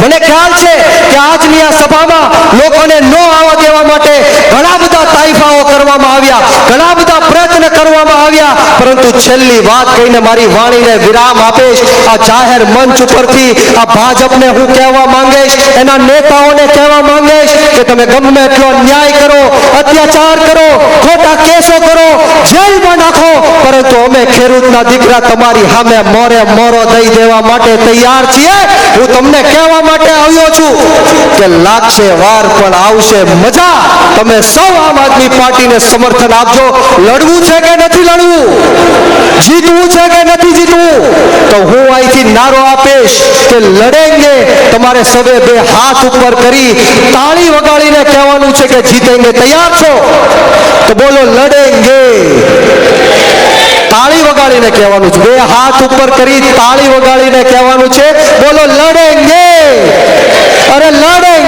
મને ખ્યાલ છે કે આજની આ સભામાં લોકોને ન આવવા દેવા માટે ઘણા બધા તાઇફાઓ કરવામાં આવ્યા, ઘણા બધા પ્રયત્ન કરવામાં આવ્યા, પરંતુ છેલ્લી વાત કહીને મારી વાણીને વિરામ આપીશ. આ જાહેર મંચ ઉપરથી આ ભાજપને હું કહેવા માંગીશ, એના નેતાઓને કહેવા માંગીશ કે તમે ગમે એટલો ન્યાય કરો, અત્યાચાર કરો, ખોટા કેસો કરો, જેલમાં નાખો, પરંતુ અમે ખેડૂતના દીકરા તમારી સામે મોરે મોરો દઈ દેવા માટે તૈયાર છીએ. હું તમને કહેવા માટે આવ્યો છું કે લાગશે વાર પણ આવશે મજા. તમે સૌ આમ આદમી પાર્ટીને સમર્થન આપજો. લડવું છે કે નથી લડવું, જીતવું છે કે નથી જીતવું, તો હું અહીંથી નારો આપીશ કે લડેંગે. તમારે સવે બે હાથ ઉપર કરી તાળી વગાડીને કહેવાનું છે કે જીતેંગે. તૈયાર છો તો બોલો લડેંગે. તાળી વગાડીને કહેવાનું છે, બે હાથ ઉપર કરી તાળી વગાડીને કહેવાનું છે બોલો લડેંગે.